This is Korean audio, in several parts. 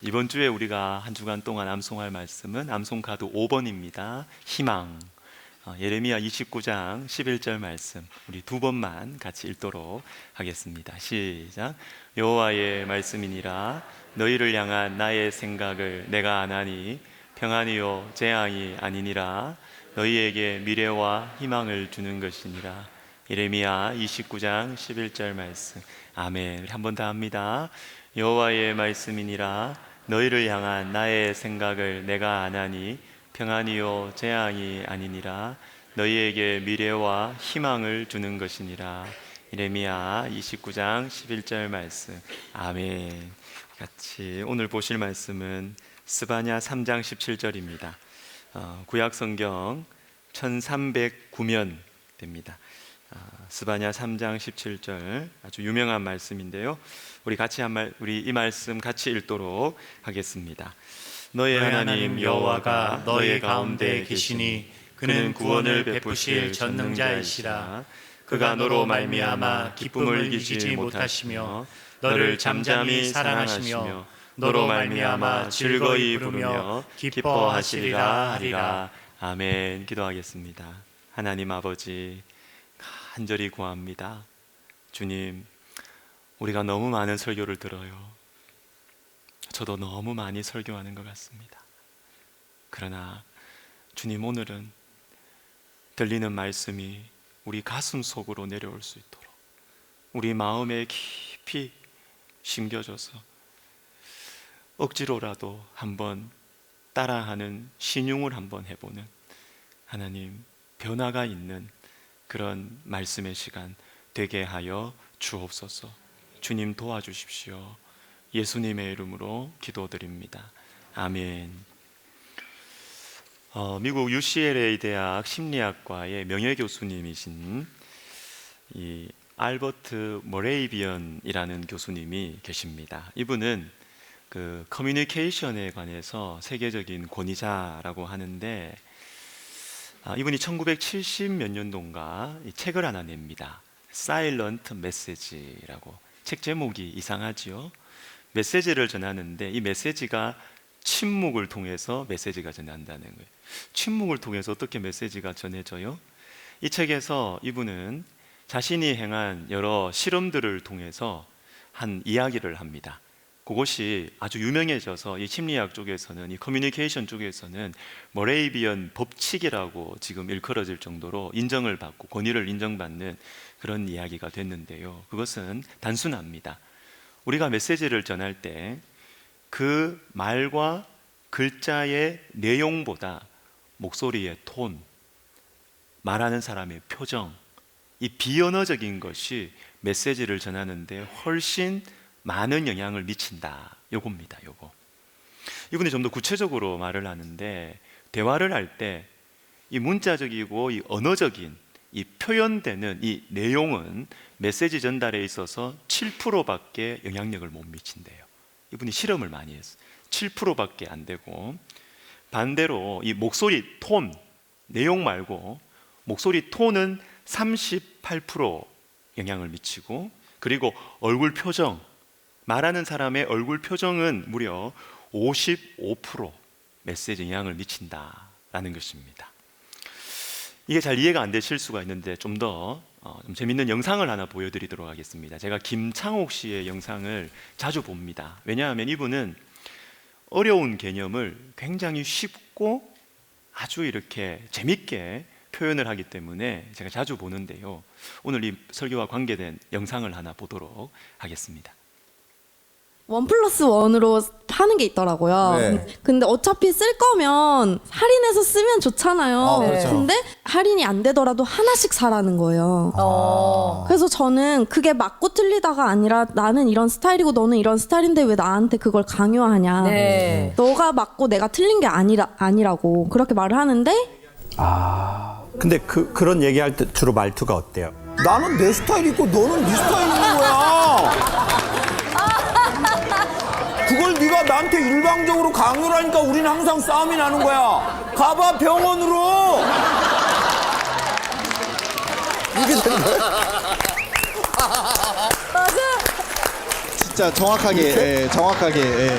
이번 주에 우리가 한 주간 동안 암송할 말씀은 암송카드 5번입니다. 희망. 예레미야 29장 11절 말씀 우리 두 번만 같이 읽도록 하겠습니다. 시작. 여호와의 말씀이니라 너희를 향한 나의 생각을 내가 아나니 평안이요 재앙이 아니니라 너희에게 미래와 희망을 주는 것이니라. 예레미야 29장 11절 말씀. 아멘. 한 번 더 합니다. 여호와의 말씀이니라 너희를 향한 나의 생각을 내가 아나니 평안이요 재앙이 아니니라 너희에게 미래와 희망을 주는 것이니라. 예레미야 29장 11절 말씀. 아멘. 같이 오늘 보실 말씀은 스바냐 3장 17절입니다. 구약성경 1309면 됩니다. 스바냐 3장 17절 아주 유명한 말씀인데요. 우리 이 말씀 같이 읽도록 하겠습니다. 너의 하나님 여호와가 너의 가운데 계시니 그는 구원을 베푸실 전능자이시라. 그가 너로 말미암아 기쁨을 이기지 못하시며 너를 잠잠히 사랑하시며 너로 말미암아 즐거이 부르며 기뻐하시리라 하리라. 아멘. 기도하겠습니다. 하나님 아버지, 간절히 구합니다. 주님, 우리가 너무 많은 설교를 들어요. 저도 너무 많이 설교하는 것 같습니다. 그러나 주님, 오늘은 들리는 말씀이 우리 가슴 속으로 내려올 수 있도록 우리 마음에 깊이 심겨져서 억지로라도 한번 따라하는 신용을 한번 해보는 하나님 변화가 있는 그런 말씀의 시간 되게 하여 주옵소서. 주님 도와주십시오. 예수님의 이름으로 기도드립니다. 아멘. 미국 UCLA 대학 심리학과의 명예교수님이신 이 알버트 모레이비언이라는 교수님이 계십니다. 이분은 그 커뮤니케이션에 관해서 세계적인 권위자라고 하는데 이분이 1970 몇 년도인가 이 책을 하나 냅니다. 사일런트 메시지라고. 책 제목이 이상하지요. 메시지를 전하는데 이 메시지가 침묵을 통해서 메시지가 전한다는 거예요. 침묵을 통해서 어떻게 메시지가 전해져요? 이 책에서 이분은 자신이 행한 여러 실험들을 통해서 한 이야기를 합니다. 그것이 아주 유명해져서 이 심리학 쪽에서는, 이 커뮤니케이션 쪽에서는 모레이비언 법칙이라고 지금 일컬어질 정도로 인정을 받고 권위를 인정받는 그런 이야기가 됐는데요. 그것은 단순합니다. 우리가 메시지를 전할 때 그 말과 글자의 내용보다 목소리의 톤, 말하는 사람의 표정, 이 비언어적인 것이 메시지를 전하는 데 훨씬 많은 영향을 미친다. 요겁니다. 요거. 이분이 좀 더 구체적으로 말을 하는데 대화를 할 때 이 문자적이고 이 언어적인 이 표현되는 이 내용은 메시지 전달에 있어서 7%밖에 영향력을 못 미친대요. 이분이 실험을 많이 했어요. 7%밖에 안 되고 반대로 이 목소리 톤, 내용 말고 목소리 톤은 38% 영향을 미치고 그리고 얼굴 표정, 말하는 사람의 얼굴 표정은 무려 55% 메시지 영향을 미친다라는 것입니다. 이게 잘 이해가 안 되실 수가 있는데 좀 더 좀 재밌는 영상을 하나 보여드리도록 하겠습니다. 제가 김창옥 씨의 영상을 자주 봅니다. 왜냐하면 이분은 어려운 개념을 굉장히 쉽고 아주 이렇게 재밌게 표현을 하기 때문에 제가 자주 보는데요. 오늘 이 설교와 관계된 영상을 하나 보도록 하겠습니다. 1+1으로 하는 게 있더라고요. 네. 근데 어차피 쓸 거면 할인해서 쓰면 좋잖아요. 그렇죠. 근데 할인이 안 되더라도 하나씩 사라는 거예요. 그래서 저는 그게 맞고 틀리다가 아니라 나는 이런 스타일이고 너는 이런 스타일인데 왜 나한테 그걸 강요하냐. 네. 너가 맞고 내가 틀린 게 아니라고 그렇게 말을 하는데 근데 그런 얘기할 때 주로 말투가 어때요? 나는 내 스타일 있고 너는 네 스타일 있는 거야. 그걸 네가 나한테 일방적으로 강요를 하니까 우리는 항상 싸움이 나는 거야. 가봐 병원으로. 이게 되는 거야? 맞아. 진짜 정확하게, 정확하게.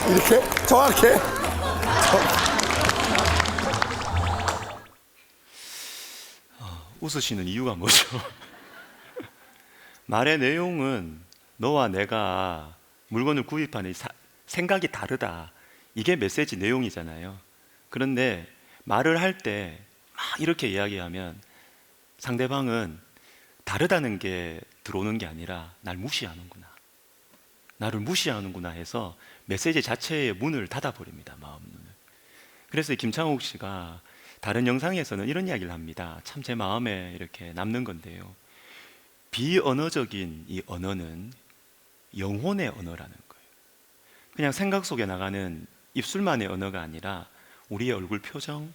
이렇게? 정확해? 웃으시는 이유가 뭐죠? 말의 내용은 너와 내가 물건을 구입하는 생각이 다르다. 이게 메시지 내용이잖아요. 그런데 말을 할 때 막 이렇게 이야기하면 상대방은 다르다는 게 들어오는 게 아니라 날 무시하는구나. 나를 무시하는구나 해서 메시지 자체의 문을 닫아버립니다. 마음 문을. 그래서 김창욱 씨가 다른 영상에서는 이런 이야기를 합니다. 참 제 마음에 이렇게 남는 건데요. 비언어적인 이 언어는 영혼의 언어라는 거예요. 그냥 생각 속에 나가는 입술만의 언어가 아니라 우리의 얼굴 표정,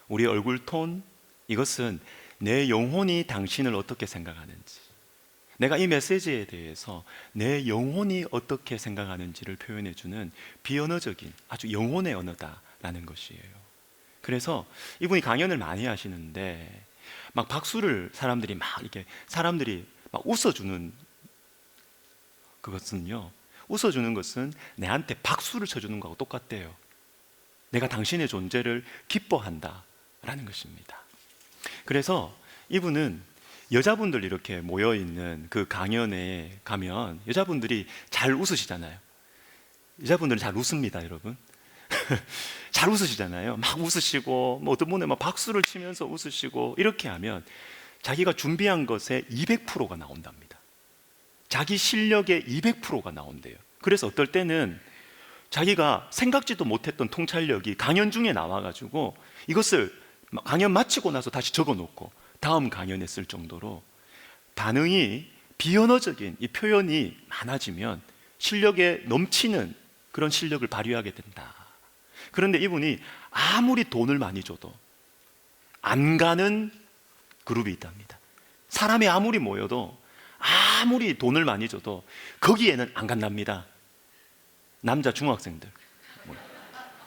우리의 얼굴 톤, 이것은 내 영혼이 당신을 어떻게 생각하는지, 내가 이 메시지에 대해서 내 영혼이 어떻게 생각하는지를 표현해주는 비언어적인 아주 영혼의 언어다라는 것이에요. 그래서 이분이 강연을 많이 하시는데 막 박수를 사람들이 막 웃어주는 그것은요, 웃어주는 것은 내한테 박수를 쳐주는 거하고 똑같대요. 내가 당신의 존재를 기뻐한다라는 것입니다. 그래서 이분은 여자분들 이렇게 모여있는 그 강연에 가면 여자분들이 잘 웃으시잖아요. 여자분들은 잘 웃습니다, 여러분. 잘 웃으시잖아요. 막 웃으시고, 뭐 어떤 분은 막 박수를 치면서 웃으시고, 이렇게 하면 자기가 준비한 것에 200%가 나온답니다. 자기 실력의 200%가 나온대요. 그래서 어떨 때는 자기가 생각지도 못했던 통찰력이 강연 중에 나와가지고 이것을 강연 마치고 나서 다시 적어놓고 다음 강연에 쓸 정도로 반응이 비언어적인 이 표현이 많아지면 실력에 넘치는 그런 실력을 발휘하게 된다. 그런데 이분이 아무리 돈을 많이 줘도 안 가는 그룹이 있답니다. 사람이 아무리 모여도 아무리 돈을 많이 줘도 거기에는 안 간답니다. 남자 중학생들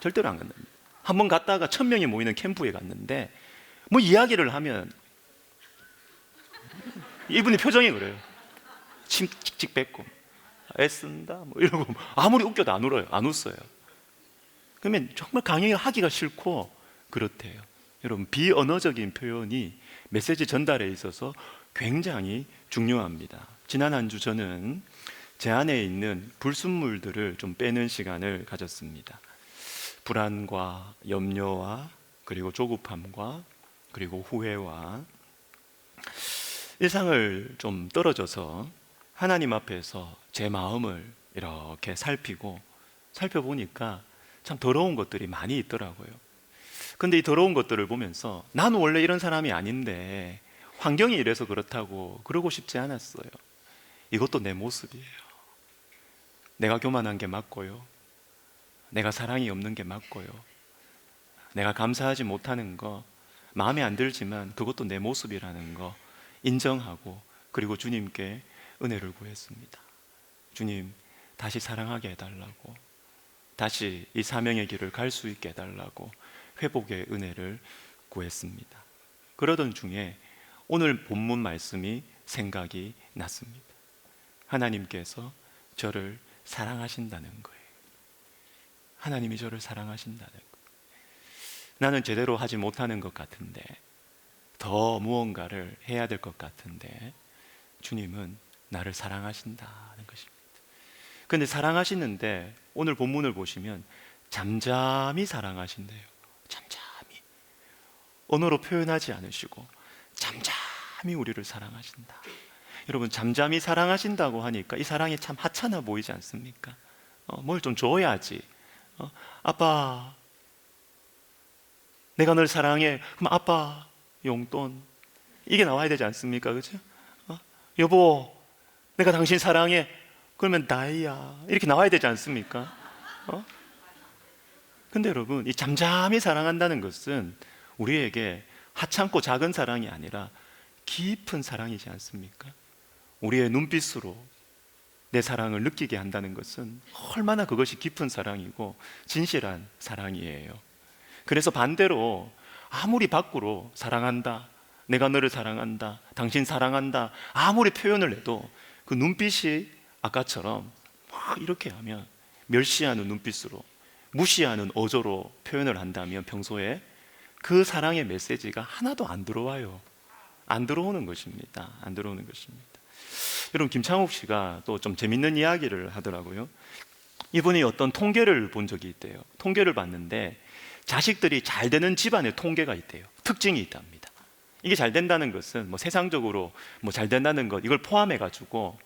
절대로 안 간답니다. 한번 갔다가 1000명이 모이는 캠프에 갔는데 뭐 이야기를 하면 이분의 표정이 그래요. 침 찍찍 뱉고 애쓴다 뭐 이러고 아무리 웃겨도 안 울어요. 안 웃어요. 그러면 정말 강연을 하기가 싫고 그렇대요. 여러분, 비언어적인 표현이 메시지 전달에 있어서 굉장히 중요합니다. 지난 한 주 저는 제 안에 있는 불순물들을 좀 빼는 시간을 가졌습니다. 불안과 염려와 그리고 조급함과 그리고 후회와 일상을 좀 떨어져서 하나님 앞에서 제 마음을 이렇게 살펴보니까 참 더러운 것들이 많이 있더라고요. 근데 이 더러운 것들을 보면서 나는 원래 이런 사람이 아닌데 환경이 이래서 그렇다고 그러고 싶지 않았어요. 이것도 내 모습이에요. 내가 교만한 게 맞고요. 내가 사랑이 없는 게 맞고요. 내가 감사하지 못하는 거 마음에 안 들지만 그것도 내 모습이라는 거 인정하고 그리고 주님께 은혜를 구했습니다. 주님, 다시 사랑하게 해달라고, 다시 이 사명의 길을 갈 수 있게 해달라고 회복의 은혜를 구했습니다. 그러던 중에 오늘 본문 말씀이 생각이 났습니다. 하나님께서 저를 사랑하신다는 거예요. 하나님이 저를 사랑하신다는 거예요. 나는 제대로 하지 못하는 것 같은데, 더 무언가를 해야 될 것 같은데 주님은 나를 사랑하신다는 것입니다. 그런데 사랑하시는데 오늘 본문을 보시면 잠잠히 사랑하신대요. 잠잠히. 언어로 표현하지 않으시고 잠잠히 우리를 사랑하신다. 여러분, 잠잠히 사랑하신다고 하니까 이 사랑이 참 하찮아 보이지 않습니까? 뭘 좀 줘야지. 아빠, 내가 널 사랑해. 그럼 아빠 용돈, 이게 나와야 되지 않습니까? 그죠? 여보, 내가 당신 사랑해. 그러면 나이야, 이렇게 나와야 되지 않습니까? 근데 여러분, 이 잠잠히 사랑한다는 것은 우리에게 하찮고 작은 사랑이 아니라 깊은 사랑이지 않습니까? 우리의 눈빛으로 내 사랑을 느끼게 한다는 것은 얼마나 그것이 깊은 사랑이고 진실한 사랑이에요. 그래서 반대로 아무리 밖으로 사랑한다, 내가 너를 사랑한다, 당신 사랑한다, 아무리 표현을 해도 그 눈빛이 아까처럼 막 이렇게 하면 멸시하는 눈빛으로, 무시하는 어조로 표현을 한다면 평소에 그 사랑의 메시지가 하나도 안 들어와요. 안 들어오는 것입니다. 안 들어오는 것입니다. 여러분, 김창욱 씨가 또 좀 재밌는 이야기를 하더라고요. 이분이 어떤 통계를 본 적이 있대요. 통계를 봤는데 자식들이 잘 되는 집안의 통계가 있대요. 특징이 있답니다. 이게 잘 된다는 것은 뭐 세상적으로 뭐 잘 된다는 것, 이걸 포함해 가지고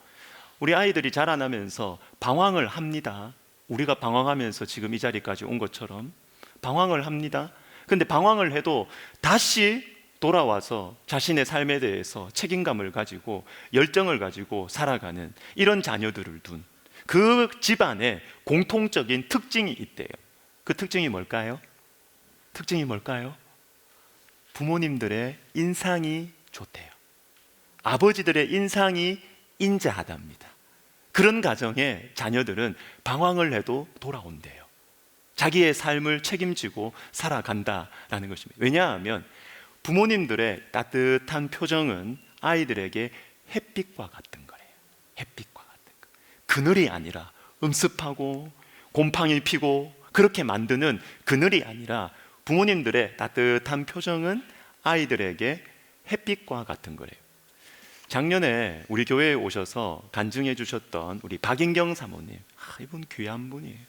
우리 아이들이 자라나면서 방황을 합니다. 우리가 방황하면서 지금 이 자리까지 온 것처럼 방황을 합니다. 근데 방황을 해도 다시 돌아와서 자신의 삶에 대해서 책임감을 가지고 열정을 가지고 살아가는 이런 자녀들을 둔 그 집안에 공통적인 특징이 있대요. 그 특징이 뭘까요? 특징이 뭘까요? 부모님들의 인상이 좋대요. 아버지들의 인상이 인자하답니다. 그런 가정의 자녀들은 방황을 해도 돌아온대요. 자기의 삶을 책임지고 살아간다라는 것입니다. 왜냐하면 부모님들의 따뜻한 표정은 아이들에게 햇빛과 같은 거예요. 햇빛과 같은 거. 그늘이 아니라 음습하고 곰팡이 피고 그렇게 만드는 그늘이 아니라 부모님들의 따뜻한 표정은 아이들에게 햇빛과 같은 거래요. 작년에 우리 교회에 오셔서 간증해 주셨던 우리 박인경 사모님, 이분 귀한 분이에요.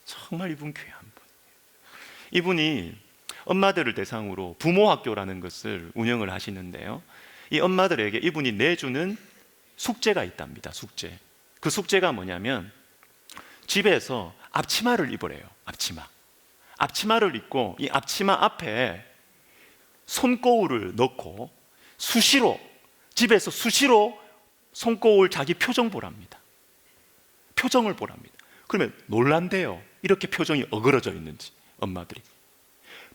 정말 이분 귀한 분이에요. 이분이 엄마들을 대상으로 부모학교라는 것을 운영을 하시는데요, 이 엄마들에게 이분이 내주는 숙제가 있답니다. 숙제. 그 숙제가 뭐냐면 집에서 앞치마를 입으래요. 앞치마를 입고 이 앞치마 앞에 손거울을 넣고 집에서 수시로 손거울 자기 표정 보랍니다. 표정을 보랍니다. 그러면 놀란대요. 이렇게 표정이 어그러져 있는지 엄마들이.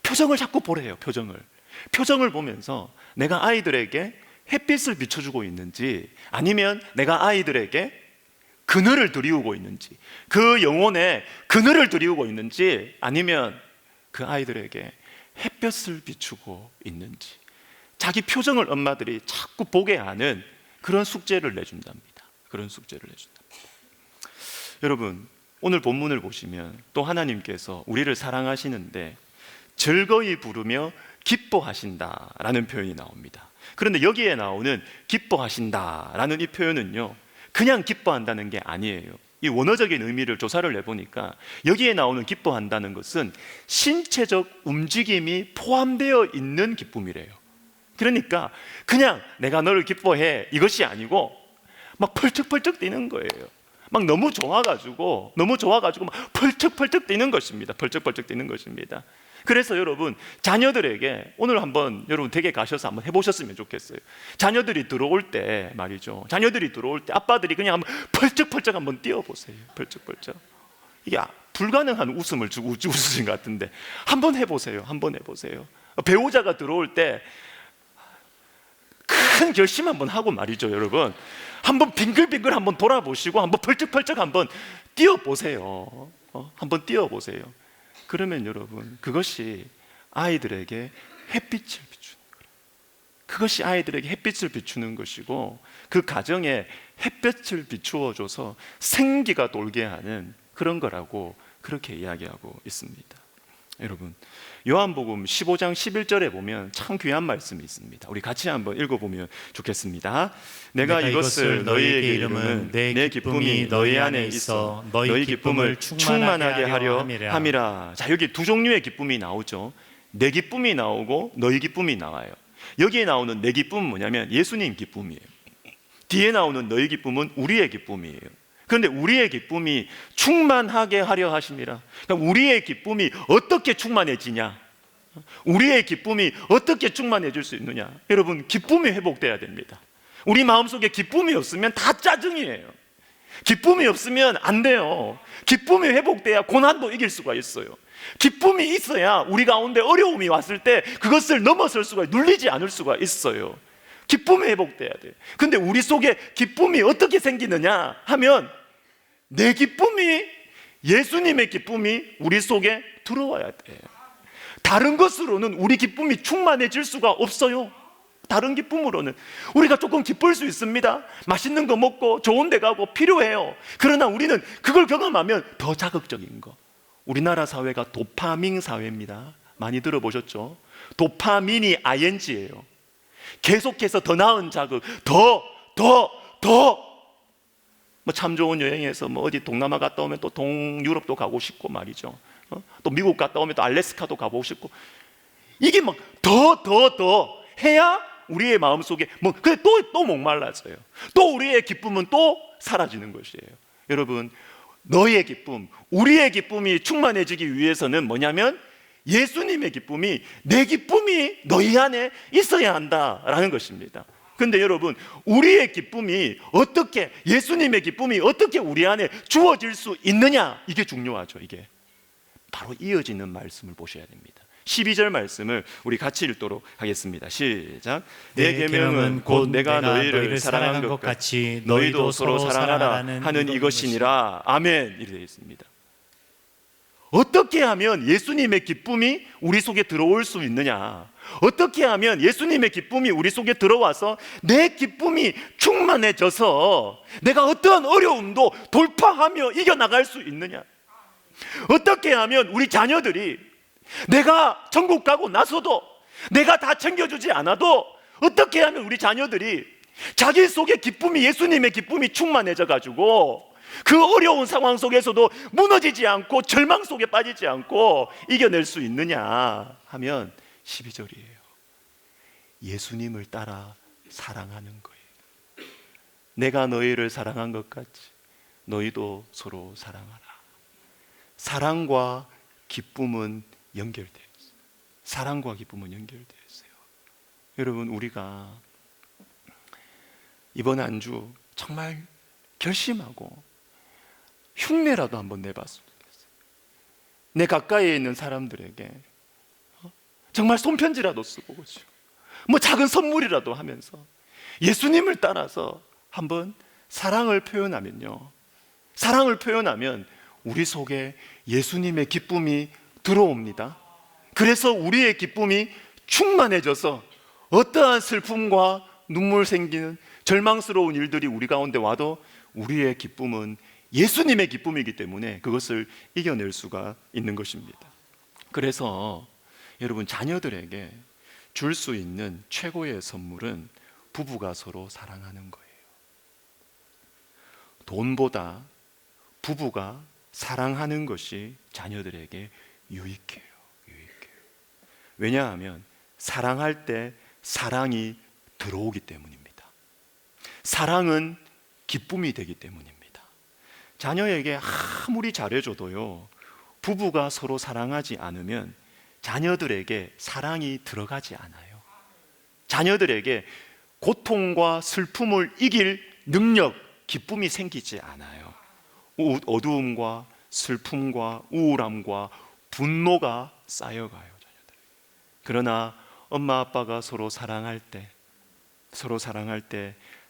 표정을 자꾸 보래요. 표정을 보면서 내가 아이들에게 햇빛을 비춰주고 있는지, 아니면 내가 아이들에게 그늘을 드리우고 있는지, 그 영혼에 그늘을 드리우고 있는지, 아니면 그 아이들에게 햇볕을 비추고 있는지, 자기 표정을 엄마들이 자꾸 보게 하는 그런 숙제를 내준답니다. 여러분, 오늘 본문을 보시면 또 하나님께서 우리를 사랑하시는데 즐거이 부르며 기뻐하신다라는 표현이 나옵니다. 그런데 여기에 나오는 기뻐하신다라는 이 표현은요, 그냥 기뻐한다는 게 아니에요. 이 원어적인 의미를 조사를 해보니까 여기에 나오는 기뻐한다는 것은 신체적 움직임이 포함되어 있는 기쁨이래요. 그러니까 그냥 내가 너를 기뻐해 이것이 아니고 막 펄쩍펄쩍 뛰는 거예요. 막 너무 좋아가지고 막 펄쩍펄쩍 뛰는 것입니다. 그래서 여러분, 자녀들에게 오늘 한번 여러분 댁에 가셔서 한번 해보셨으면 좋겠어요. 자녀들이 들어올 때 말이죠. 아빠들이 그냥 한번 펄쩍펄쩍 한번 뛰어보세요. 펄쩍펄쩍. 이게 불가능한 웃음을 주고 웃으신 것 같은데 한번 해보세요. 배우자가 들어올 때 큰 결심 한번 하고 말이죠, 여러분. 한번 빙글빙글 한번 돌아보시고 한번 펄쩍펄쩍 한번 뛰어보세요. 한번 뛰어보세요. 그러면 여러분, 그것이 아이들에게 햇빛을 비추는 것이고, 그 가정에 햇볕을 비추어줘서 생기가 돌게 하는 그런 거라고 그렇게 이야기하고 있습니다. 여러분, 요한복음 15장 11절에 보면 참 귀한 말씀이 있습니다. 우리 같이 한번 읽어보면 좋겠습니다. 내가 이것을 너희에게 이름은 내 기쁨이 너희 안에 있어 너희 기쁨을 충만하게 하려 함이라. 자, 여기 두 종류의 기쁨이 나오죠. 내 기쁨이 나오고 너희 기쁨이 나와요. 여기에 나오는 내 기쁨은 뭐냐면 예수님 기쁨이에요. 뒤에 나오는 너희 기쁨은 우리의 기쁨이에요. 그런데 우리의 기쁨이 충만하게 하려 하심이라. 그러니까 우리의 기쁨이 어떻게 충만해지냐? 우리의 기쁨이 어떻게 충만해질 수 있느냐? 여러분, 기쁨이 회복돼야 됩니다. 우리 마음속에 기쁨이 없으면 다 짜증이에요. 기쁨이 없으면 안 돼요. 기쁨이 회복돼야 고난도 이길 수가 있어요. 기쁨이 있어야 우리 가운데 어려움이 왔을 때 그것을 넘어설 수가, 눌리지 않을 수가 있어요. 기쁨이 회복돼야 돼요. 근데 우리 속에 기쁨이 어떻게 생기느냐 하면, 내 기쁨이, 예수님의 기쁨이 우리 속에 들어와야 돼요. 다른 것으로는 우리 기쁨이 충만해질 수가 없어요. 다른 기쁨으로는 우리가 조금 기쁠 수 있습니다. 맛있는 거 먹고 좋은 데 가고 필요해요. 그러나 우리는 그걸 경험하면 더 자극적인 거. 우리나라 사회가 도파민 사회입니다. 많이 들어보셨죠? 도파민이 ing예요. 계속해서 더 나은 자극, 더. 뭐 참 좋은 여행에서 뭐 어디 동남아 갔다 오면 또 동유럽도 가고 싶고 말이죠. 또 미국 갔다 오면 또 알래스카도 가보고 싶고, 이게 막 더 해야 우리의 마음속에 뭐 근데 또 목말라져요. 또 우리의 기쁨은 또 사라지는 것이에요. 여러분, 너의 기쁨, 우리의 기쁨이 충만해지기 위해서는 뭐냐면 예수님의 기쁨이, 내 기쁨이 너희 안에 있어야 한다라는 것입니다. 근데 여러분, 우리의 기쁨이 어떻게, 예수님의 기쁨이 어떻게 우리 안에 주어질 수 있느냐, 이게 중요하죠. 이게 바로 이어지는 말씀을 보셔야 됩니다. 12절 말씀을 우리 같이 읽도록 하겠습니다. 시작. 내 계명은 곧 내가 너희를 사랑한 것 같이 너희도 서로 사랑하라 하는 이것이니라. 아멘. 이렇게 되어 있습니다. 어떻게 하면 예수님의 기쁨이 우리 속에 들어올 수 있느냐? 어떻게 하면 예수님의 기쁨이 우리 속에 들어와서 내 기쁨이 충만해져서 내가 어떠한 어려움도 돌파하며 이겨나갈 수 있느냐? 어떻게 하면 우리 자녀들이 내가 천국 가고 나서도 내가 다 챙겨주지 않아도 어떻게 하면 우리 자녀들이 자기 속에 기쁨이, 예수님의 기쁨이 충만해져 가지고 그 어려운 상황 속에서도 무너지지 않고 절망 속에 빠지지 않고 이겨낼 수 있느냐 하면 12절이에요. 예수님을 따라 사랑하는 거예요. 내가 너희를 사랑한 것 같이 너희도 서로 사랑하라. 사랑과 기쁨은 연결되어 있어요. 사랑과 기쁨은 연결되어 있어요. 여러분, 우리가 이번 한 주 정말 결심하고 흉내라도 한번 내봤으면 좋겠어요. 내 가까이에 있는 사람들에게 정말 손편지라도 쓰고, 그렇죠? 뭐 작은 선물이라도 하면서 예수님을 따라서 한번 사랑을 표현하면요, 사랑을 표현하면 우리 속에 예수님의 기쁨이 들어옵니다. 그래서 우리의 기쁨이 충만해져서 어떠한 슬픔과 눈물 생기는 절망스러운 일들이 우리 가운데 와도 우리의 기쁨은 예수님의 기쁨이기 때문에 그것을 이겨낼 수가 있는 것입니다. 그래서 여러분, 자녀들에게 줄 수 있는 최고의 선물은 부부가 서로 사랑하는 거예요. 돈보다 부부가 사랑하는 것이 자녀들에게 유익해요. 왜냐하면 사랑할 때 사랑이 들어오기 때문입니다. 사랑은 기쁨이 되기 때문입니다. 자녀에게 아무리 잘해줘도요, 부부가 서로 사랑하지 않으면 자녀들에게 사랑이 들어가지 않아요. 자녀들에게 고통과 슬픔을 이길 능력, 기쁨이 생기지 않아요. 어두움과 슬픔과 우울함과 분노가 쌓여가요, 자녀들. 그러나 엄마 아빠가 서로 사랑할 때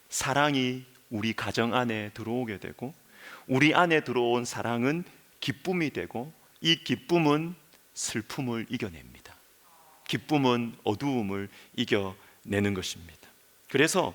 사랑이 우리 가정 안에 들어오게 되고, 우리 안에 들어온 사랑은 기쁨이 되고, 이 기쁨은 슬픔을 이겨냅니다. 기쁨은 어두움을 이겨내는 것입니다. 그래서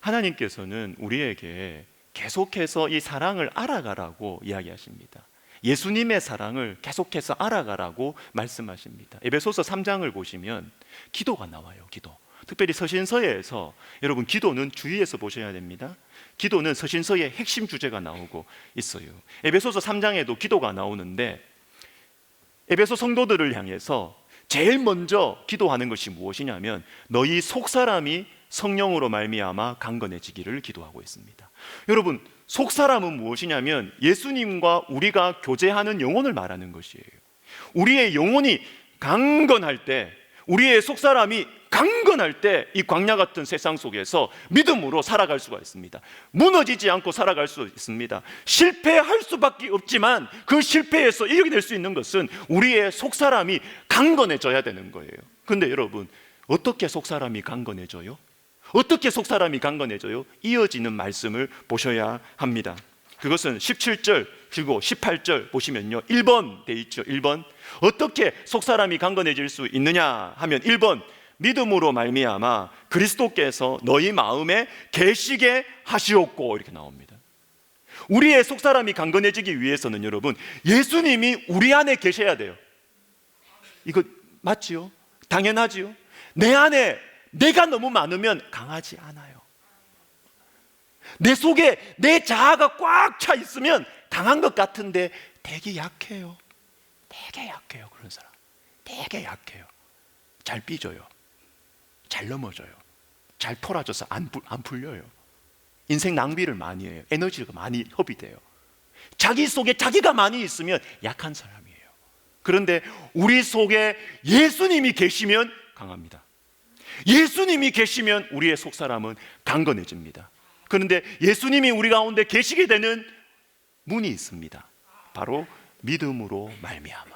하나님께서는 우리에게 계속해서 이 사랑을 알아가라고 이야기하십니다. 예수님의 사랑을 계속해서 알아가라고 말씀하십니다. 에베소서 3장을 보시면 기도가 나와요. 기도. 특별히 서신서에서, 여러분, 기도는 주의해서 보셔야 됩니다. 기도는 서신서의 핵심 주제가 나오고 있어요. 에베소서 3장에도 기도가 나오는데, 에베소 성도들을 향해서 제일 먼저 기도하는 것이 무엇이냐면 너희 속사람이 성령으로 말미암아 강건해지기를 기도하고 있습니다. 여러분, 속사람은 무엇이냐면 예수님과 우리가 교제하는 영혼을 말하는 것이에요. 우리의 영혼이 강건할 때, 우리의 속사람이 강건할 때 이 광야 같은 세상 속에서 믿음으로 살아갈 수가 있습니다. 무너지지 않고 살아갈 수 있습니다. 실패할 수밖에 없지만 그 실패에서 이겨낼 수 있는 것은 우리의 속사람이 강건해져야 되는 거예요. 근데 여러분, 어떻게 속사람이 강건해져요? 어떻게 속사람이 강건해져요? 이어지는 말씀을 보셔야 합니다. 그것은 17절 그리고 18절 보시면요, 1번 돼 있죠. 1번. 어떻게 속사람이 강건해질 수 있느냐 하면 1번, 믿음으로 말미암아 그리스도께서 너희 마음에 계시게 하시옵고 이렇게 나옵니다. 우리의 속사람이 강건해지기 위해서는 여러분 예수님이 우리 안에 계셔야 돼요. 이거 맞지요? 당연하지요? 내 안에 내가 너무 많으면 강하지 않아요. 내 속에 내 자아가 꽉 차 있으면 강한 것 같은데 되게 약해요. 되게 약해요. 그런 사람 되게 약해요. 잘 삐져요. 잘 넘어져요. 잘 토라져서 안 풀려요. 인생 낭비를 많이 해요. 에너지가 많이 허비돼요. 자기 속에 자기가 많이 있으면 약한 사람이에요. 그런데 우리 속에 예수님이 계시면 강합니다. 예수님이 계시면 우리의 속사람은 강건해집니다. 그런데 예수님이 우리 가운데 계시게 되는 문이 있습니다. 바로 믿음으로 말미암아.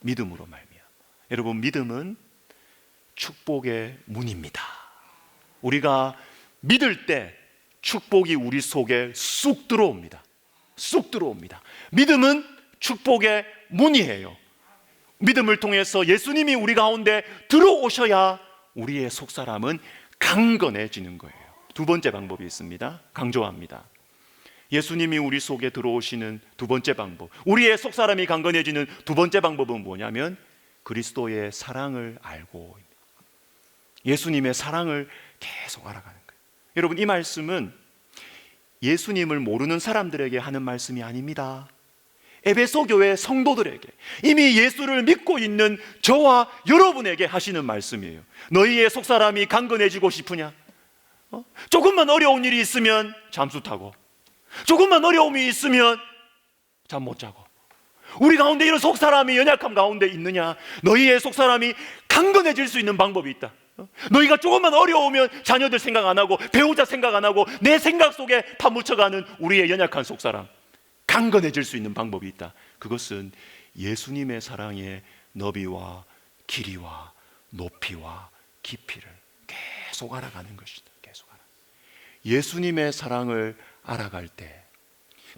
믿음으로 말미암아. 여러분, 믿음은 축복의 문입니다. 우리가 믿을 때 축복이 우리 속에 쑥 들어옵니다. 쑥 들어옵니다. 믿음은 축복의 문이에요. 믿음을 통해서 예수님이 우리 가운데 들어오셔야 우리의 속사람은 강건해지는 거예요. 두 번째 방법이 있습니다. 강조합니다. 예수님이 우리 속에 들어오시는 두 번째 방법, 우리의 속사람이 강건해지는 두 번째 방법은 뭐냐면 그리스도의 사랑을 알고 예수님의 사랑을 계속 알아가는 거예요. 여러분, 이 말씀은 예수님을 모르는 사람들에게 하는 말씀이 아닙니다. 에베소 교회 성도들에게, 이미 예수를 믿고 있는 저와 여러분에게 하시는 말씀이에요. 너희의 속사람이 강건해지고 싶으냐? 조금만 어려운 일이 있으면 잠수 타고, 조금만 어려움이 있으면 잠 못 자고, 우리 가운데 이런 속사람이 연약함 가운데 있느냐? 너희의 속사람이 강건해질 수 있는 방법이 있다. 너희가 조금만 어려우면 자녀들 생각 안 하고 배우자 생각 안 하고 내 생각 속에 파묻혀가는 우리의 연약한 속사람, 강건해질 수 있는 방법이 있다. 그것은 예수님의 사랑의 너비와 길이와 높이와 깊이를 계속 알아가는 것이다. 계속 알아. 예수님의 사랑을 알아갈 때,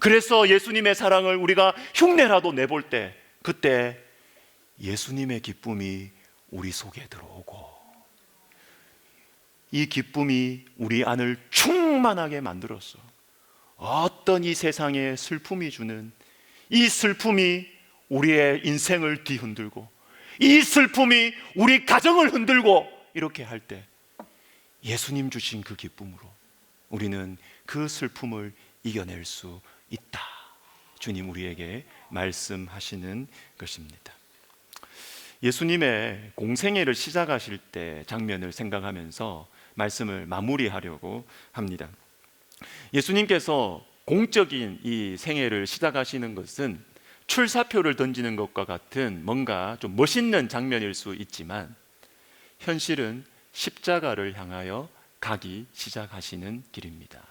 그래서 예수님의 사랑을 우리가 흉내라도 내볼 때, 그때 예수님의 기쁨이 우리 속에 들어오고 이 기쁨이 우리 안을 충만하게 만들었어. 어떤 이 세상에 슬픔이 주는 이 슬픔이 우리의 인생을 뒤흔들고 이 슬픔이 우리 가정을 흔들고 이렇게 할 때 예수님 주신 그 기쁨으로 우리는 그 슬픔을 이겨낼 수 있다. 주님 우리에게 말씀하시는 것입니다. 예수님의 공생애를 시작하실 때 장면을 생각하면서 말씀을 마무리하려고 합니다. 예수님께서 공적인 이 생애를 시작하시는 것은 출사표를 던지는 것과 같은 뭔가 좀 멋있는 장면일 수 있지만 현실은 십자가를 향하여 가기 시작하시는 길입니다.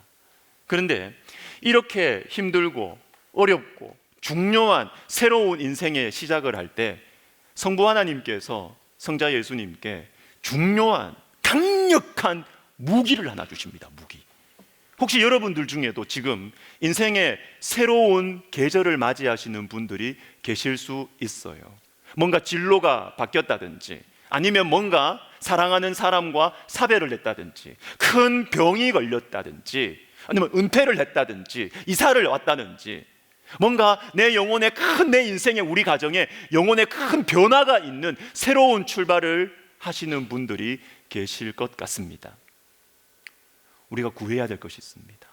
그런데 이렇게 힘들고 어렵고 중요한 새로운 인생의 시작을 할 때 성부 하나님께서 성자 예수님께 중요한 강력한 무기를 하나 주십니다. 무기. 혹시 여러분들 중에도 지금 인생의 새로운 계절을 맞이하시는 분들이 계실 수 있어요. 뭔가 진로가 바뀌었다든지 아니면 뭔가 사랑하는 사람과 사별을 했다든지 큰 병이 걸렸다든지 아니면 은퇴를 했다든지 이사를 왔다든지 뭔가 내 영혼의 내 인생의 우리 가정에 영혼의 큰 변화가 있는 새로운 출발을 하시는 분들이 계실 것 같습니다. 우리가 구해야 될 것이 있습니다.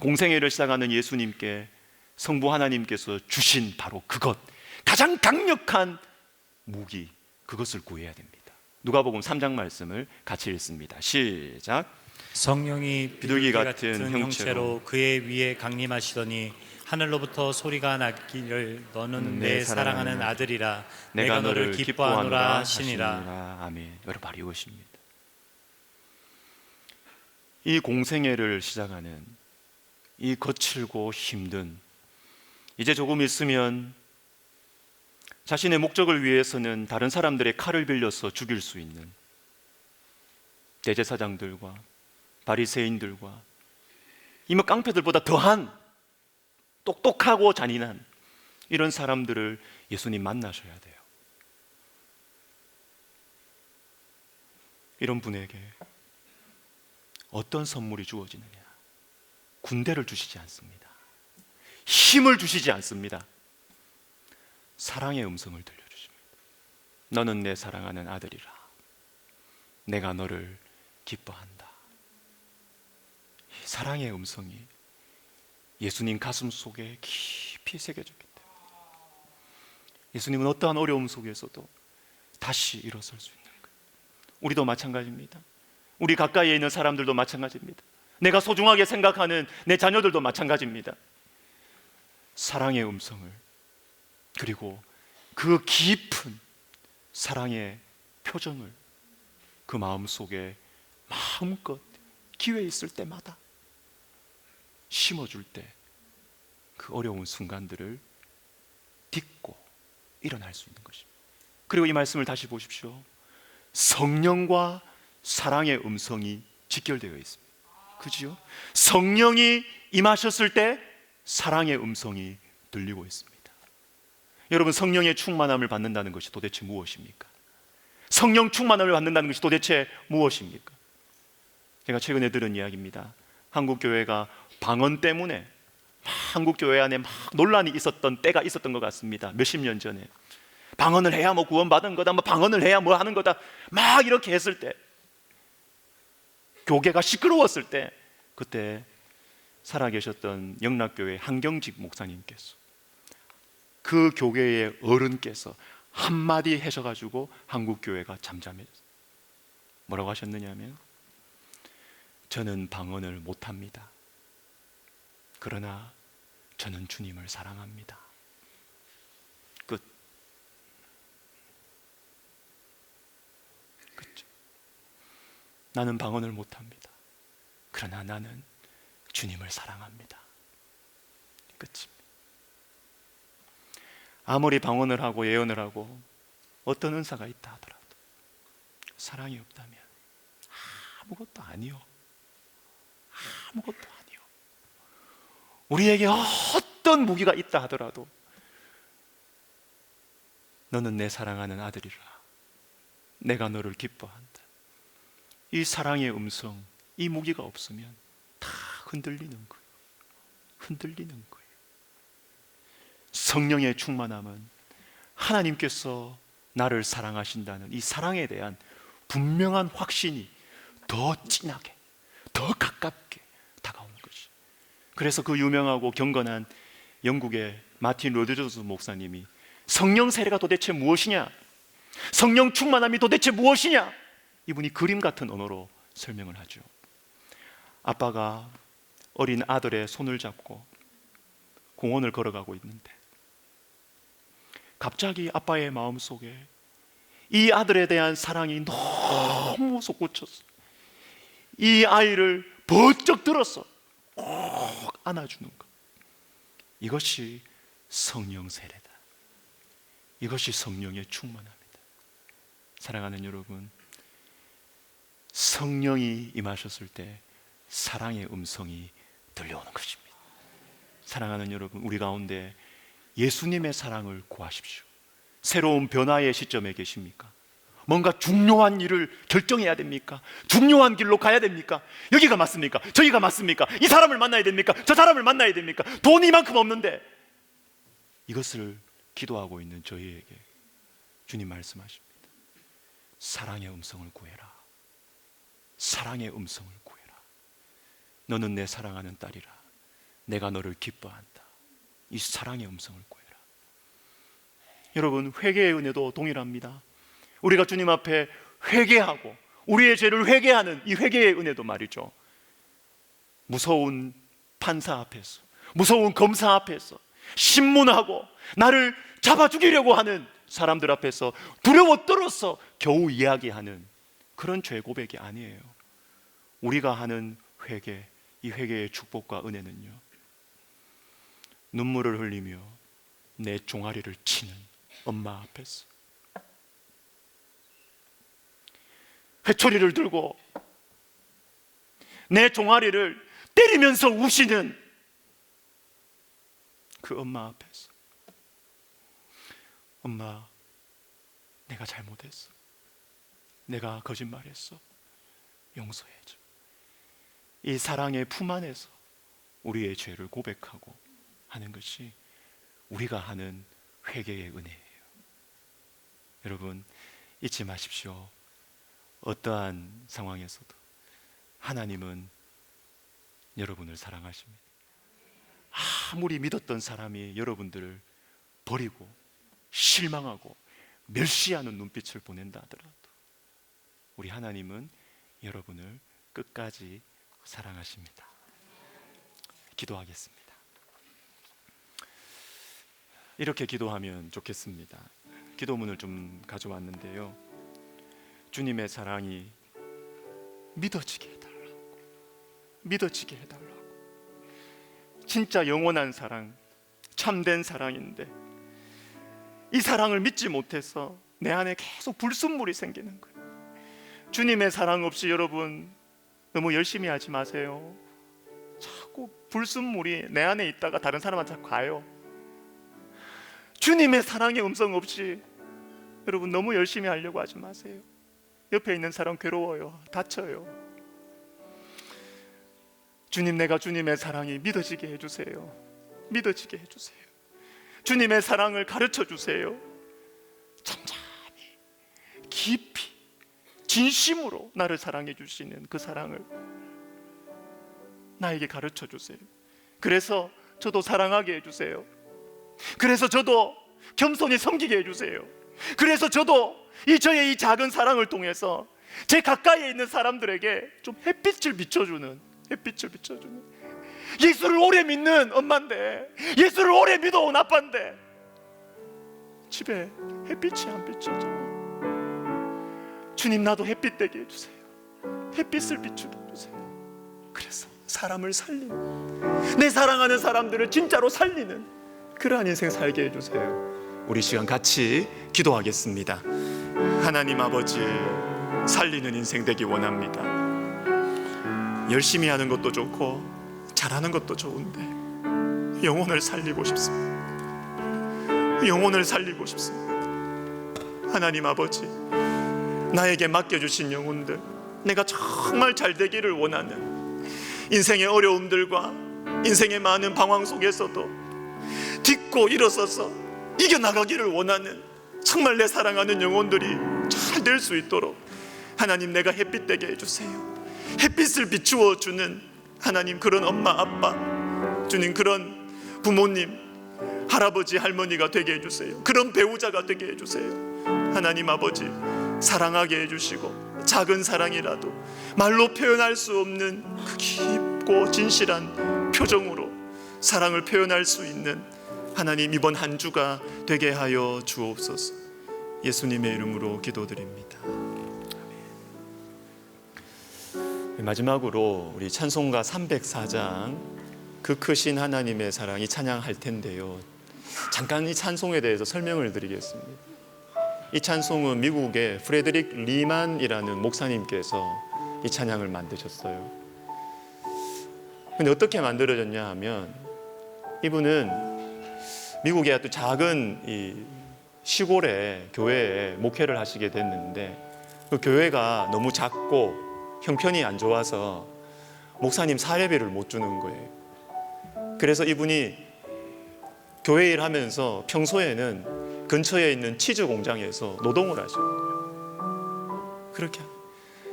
공생애를 시작하는 예수님께 성부 하나님께서 주신 바로 그것, 가장 강력한 무기, 그것을 구해야 됩니다. 누가복음 3장 말씀을 같이 읽습니다. 시작. 성령이 비둘기 비둘기 같은 같은 형체로 그의 위에 강림하시더니 하늘로부터 소리가 나기를 너는 내 사랑하는 아들이라 내가 너를 기뻐하노라 하시니라. 아멘. 여러분 바로 이것입니다. 이 공생애를 시작하는 이 거칠고 힘든, 이제 조금 있으면 자신의 목적을 위해서는 다른 사람들의 칼을 빌려서 죽일 수 있는 대제사장들과 바리새인들과 이모 깡패들보다 더한 똑똑하고 잔인한 이런 사람들을 예수님 만나셔야 돼요. 이런 분에게 어떤 선물이 주어지느냐? 군대를 주시지 않습니다. 힘을 주시지 않습니다. 사랑의 음성을 들려주십니다. 너는 내 사랑하는 아들이라. 내가 너를 기뻐한다. 이 사랑의 음성이 예수님 가슴 속에 깊이 새겨졌기 때문에 예수님은 어떠한 어려움 속에서도 다시 일어설 수 있는 거예요. 우리도 마찬가지입니다. 우리 가까이에 있는 사람들도 마찬가지입니다. 내가 소중하게 생각하는 내 자녀들도 마찬가지입니다. 사랑의 음성을, 그리고 그 깊은 사랑의 표정을 그 마음속에 마음껏 기회 있을 때마다 심어줄 때 그 어려운 순간들을 딛고 일어날 수 있는 것입니다. 그리고 이 말씀을 다시 보십시오. 성령과 사랑의 음성이 직결되어 있습니다. 그지요? 성령이 임하셨을 때 사랑의 음성이 들리고 있습니다. 여러분, 성령의 충만함을 받는다는 것이 도대체 무엇입니까? 성령 충만함을 받는다는 것이 도대체 무엇입니까? 제가 최근에 들은 이야기입니다. 한국 교회가 방언 때문에 한국 교회 안에 막 논란이 있었던 때가 있었던 것 같습니다. 몇십 년 전에 방언을 해야 뭐 구원받은 거다, 뭐 방언을 해야 뭐 하는 거다, 막 이렇게 했을 때, 교계가 시끄러웠을 때, 그때 살아계셨던 영락교회 한경직 목사님께서, 그 교계의 어른께서 한마디 하셔가지고 한국 교회가 잠잠해졌어요. 뭐라고 하셨느냐면, 저는 방언을 못합니다. 그러나 저는 주님을 사랑합니다. 끝. 그렇죠. 나는 방언을 못합니다. 그러나 나는 주님을 사랑합니다. 끝입니다. 아무리 방언을 하고 예언을 하고 어떤 은사가 있다 하더라도 사랑이 없다면 아무것도 아니요. 아무것도 아니요. 우리에게 어떤 무기가 있다 하더라도 너는 내 사랑하는 아들이라. 내가 너를 기뻐한다. 이 사랑의 음성, 이 무기가 없으면 다 흔들리는 거예요. 흔들리는 거예요. 성령의 충만함은 하나님께서 나를 사랑하신다는 이 사랑에 대한 분명한 확신이 더 진하게, 더 가깝게 다가오는 것이. 그래서 그 유명하고 경건한 영국의 마틴 로저스 목사님이 성령 세례가 도대체 무엇이냐, 성령 충만함이 도대체 무엇이냐, 이분이 그림 같은 언어로 설명을 하죠. 아빠가 어린 아들의 손을 잡고 공원을 걸어가고 있는데 갑자기 아빠의 마음속에 이 아들에 대한 사랑이 너무 솟구쳤어. 이 아이를 번쩍 들었어. 꼭 안아주는 것. 이것이 성령 세례다. 이것이 성령의 충만함이다. 사랑하는 여러분, 성령이 임하셨을 때 사랑의 음성이 들려오는 것입니다. 사랑하는 여러분, 우리 가운데 예수님의 사랑을 구하십시오. 새로운 변화의 시점에 계십니까? 뭔가 중요한 일을 결정해야 됩니까? 중요한 길로 가야 됩니까? 여기가 맞습니까? 저기가 맞습니까? 이 사람을 만나야 됩니까? 저 사람을 만나야 됩니까? 돈이 이만큼 없는데. 이것을 기도하고 있는 저희에게 주님 말씀하십니다. 사랑의 음성을 구해라. 사랑의 음성을 구해라. 너는 내 사랑하는 딸이라. 내가 너를 기뻐한다. 이 사랑의 음성을 구해라. 여러분, 회개의 은혜도 동일합니다. 우리가 주님 앞에 회개하고 우리의 죄를 회개하는 이 회개의 은혜도 말이죠, 무서운 판사 앞에서, 무서운 검사 앞에서, 신문하고 나를 잡아 죽이려고 하는 사람들 앞에서 두려워 떨어서 겨우 이야기하는 그런 죄 고백이 아니에요. 우리가 하는 회개, 이 회개의 축복과 은혜는요, 눈물을 흘리며 내 종아리를 치는 엄마 앞에서, 회초리를 들고 내 종아리를 때리면서 우시는 그 엄마 앞에서, 엄마, 내가 잘못했어. 내가 거짓말했어. 용서해줘. 이 사랑의 품 안에서 우리의 죄를 고백하고 하는 것이 우리가 하는 회개의 은혜예요. 여러분, 잊지 마십시오. 어떠한 상황에서도 하나님은 여러분을 사랑하십니다. 아무리 믿었던 사람이 여러분들을 버리고 실망하고 멸시하는 눈빛을 보낸다 하더라도 우리 하나님은 여러분을 끝까지 사랑하십니다. 기도하겠습니다. 이렇게 기도하면 좋겠습니다. 기도문을 좀 가져왔는데요. 주님의 사랑이 믿어지게 해달라고, 믿어지게 해달라고. 진짜 영원한 사랑, 참된 사랑인데 이 사랑을 믿지 못해서 내 안에 계속 불순물이 생기는 거예요. 주님의 사랑 없이 여러분 너무 열심히 하지 마세요. 자꾸 불순물이 내 안에 있다가 다른 사람한테 자꾸 가요. 주님의 사랑의 음성 없이 여러분 너무 열심히 하려고 하지 마세요. 옆에 있는 사람 괴로워요. 다쳐요. 주님, 내가 주님의 사랑이 믿어지게 해주세요. 믿어지게 해주세요. 주님의 사랑을 가르쳐 주세요. 천천히 깊이 진심으로 나를 사랑해 주시는 그 사랑을 나에게 가르쳐 주세요. 그래서 저도 사랑하게 해주세요. 그래서 저도 겸손히 섬기게 해주세요. 그래서 저도 저의 이 작은 사랑을 통해서 제 가까이에 있는 사람들에게 좀 햇빛을 비춰주는, 예수를 오래 믿는 엄마인데, 예수를 오래 믿어온 아빠인데 집에 햇빛이 안 비춰져요. 주님, 나도 햇빛 되게 해주세요. 햇빛을 비추게 해주세요. 그래서 사람을 살리는, 내 사랑하는 사람들을 진짜로 살리는 그러한 인생 살게 해주세요. 우리 시간 같이 기도하겠습니다. 하나님 아버지, 살리는 인생 되기 원합니다. 열심히 하는 것도 좋고 잘하는 것도 좋은데 영혼을 살리고 싶습니다. 영혼을 살리고 싶습니다. 하나님 아버지, 나에게 맡겨주신 영혼들, 내가 정말 잘 되기를 원하는, 인생의 어려움들과 인생의 많은 방황 속에서도 딛고 일어서서 이겨나가기를 원하는 정말 내 사랑하는 영혼들이 잘 될 수 있도록 하나님, 내가 햇빛 되게 해주세요. 햇빛을 비추어 주는 하나님, 그런 엄마 아빠, 주님, 그런 부모님, 할아버지 할머니가 되게 해주세요. 그런 배우자가 되게 해주세요. 하나님 아버지, 사랑하게 해주시고 작은 사랑이라도 말로 표현할 수 없는 그 깊고 진실한 표정으로 사랑을 표현할 수 있는 하나님, 이번 한 주가 되게 하여 주옵소서. 예수님의 이름으로 기도드립니다. 마지막으로 우리 찬송가 304장 그 크신 하나님의 사랑이 찬양할 텐데요. 잠깐 이 찬송에 대해서 설명을 드리겠습니다. 이 찬송은 미국의 프레드릭 리만이라는 목사님께서 이 찬양을 만드셨어요. 근데 어떻게 만들어졌냐 하면, 이분은 미국의 아주 작은 이 시골의 교회에 목회를 하시게 됐는데, 그 교회가 너무 작고 형편이 안 좋아서 목사님 사례비를 못 주는 거예요. 그래서 이분이 교회 일하면서 평소에는 근처에 있는 치즈 공장에서 노동을 하시는 거예요.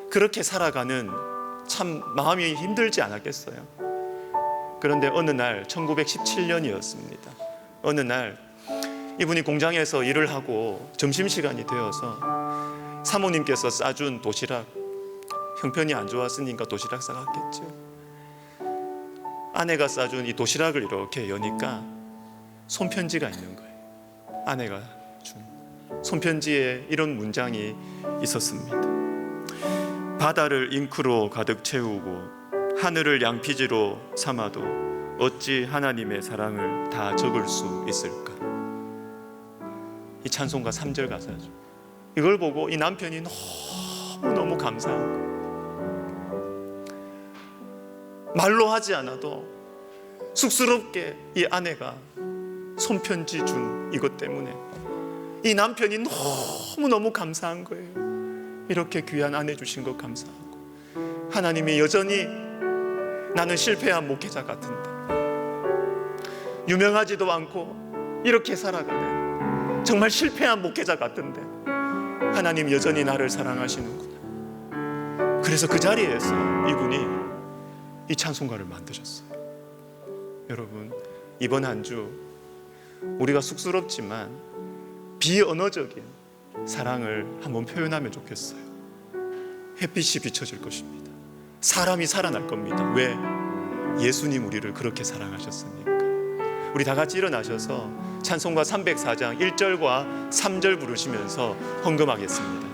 그렇게 살아가는, 참 마음이 힘들지 않았겠어요. 그런데 어느 날 1917년이었습니다. 어느 날 이분이 공장에서 일을 하고 점심시간이 되어서 사모님께서 싸준 도시락, 형편이 안 좋았으니까 도시락 싸갔겠죠. 아내가 싸준 이 도시락을 이렇게 여니까 손편지가 있는 거예요. 아내가 준 손편지에 이런 문장이 있었습니다. 바다를 잉크로 가득 채우고 하늘을 양피지로 삼아도 어찌 하나님의 사랑을 다 적을 수 있을까? 이 찬송가 3절 가사죠. 이걸 보고 이 남편이 너무 감사한 거예요. 말로 하지 않아도 쑥스럽게 이 아내가 손편지 준 이것 때문에 이 남편이 너무 감사한 거예요. 이렇게 귀한 아내 주신 것 감사하고, 하나님이 여전히 나는 실패한 목회자 같은데, 유명하지도 않고 이렇게 살아가는 정말 실패한 목회자 같은데 하나님 여전히 나를 사랑하시는구나. 그래서 그 자리에서 이분이 이 찬송가를 만드셨어요. 여러분, 이번 한 주 우리가 쑥스럽지만 비언어적인 사랑을 한번 표현하면 좋겠어요. 햇빛이 비춰질 것입니다. 사람이 살아날 겁니다. 왜? 예수님 우리를 그렇게 사랑하셨으니까. 우리 다 같이 일어나셔서 찬송가 304장 1절과 3절 부르시면서 헌금하겠습니다.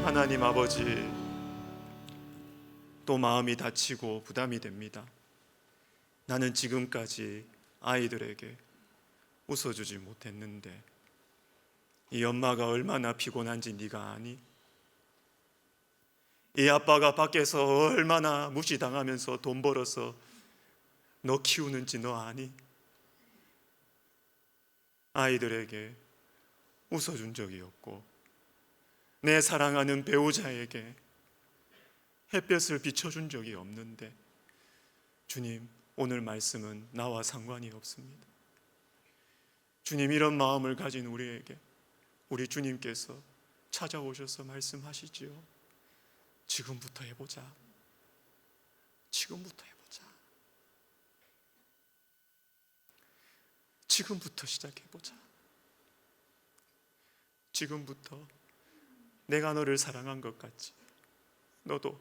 하나님 아버지, 또 마음이 다치고 부담이 됩니다. 나는 지금까지 아이들에게 웃어주지 못했는데 이 엄마가 얼마나 피곤한지 네가 아니? 이 아빠가 밖에서 얼마나 무시당하면서 돈 벌어서 너 키우는지 너 아니? 아이들에게 웃어준 적이 없고 내 사랑하는 배우자에게 햇볕을 비춰준 적이 없는데 주님, 오늘 말씀은 나와 상관이 없습니다. 주님, 이런 마음을 가진 우리에게 우리 주님께서 찾아오셔서 말씀하시지요. 지금부터 해보자. 지금부터 해보자. 지금부터 시작해보자. 지금부터 내가 너를 사랑한 것 같이 너도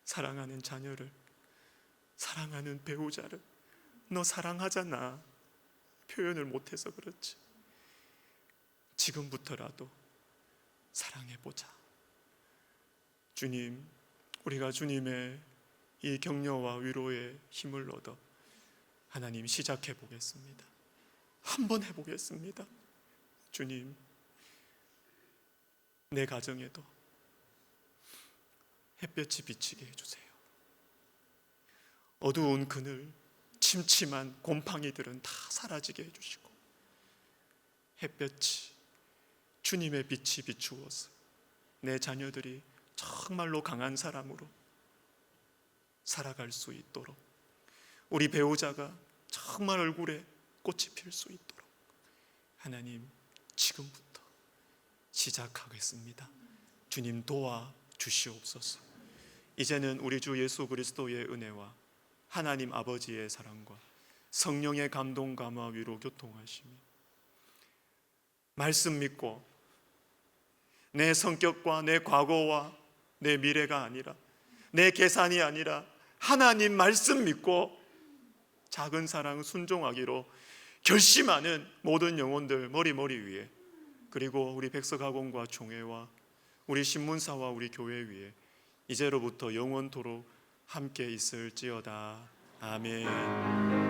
사랑하는 자녀를, 사랑하는 배우자를 너 사랑하잖아. 표현을 못해서 그렇지. 지금부터라도 사랑해보자. 주님, 우리가 주님의 이 격려와 위로의 힘을 얻어 하나님 시작해보겠습니다. 한번 해보겠습니다. 주님, 내 가정에도 햇볕이 비치게 해주세요. 어두운 그늘, 침침한 곰팡이들은 다 사라지게 해주시고 햇볕이 주님의 빛이 비추어서 내 자녀들이 정말로 강한 사람으로 살아갈 수 있도록, 우리 배우자가 정말 얼굴에 꽃이 필 수 있도록 하나님 지금부터 시작하겠습니다. 주님 도와 주시옵소서. 이제는 우리 주 예수 그리스도의 은혜와 하나님 아버지의 사랑과 성령의 감동 감화 위로 교통하심이 말씀 믿고 내 성격과 내 과거와 내 미래가 아니라 내 계산이 아니라 하나님 말씀 믿고 작은 사랑 순종하기로 결심하는 모든 영혼들 머리 위에, 그리고 우리 백석학원과 총회와 우리 신문사와 우리 교회 위에 이제로부터 영원토록 함께 있을지어다. 아멘.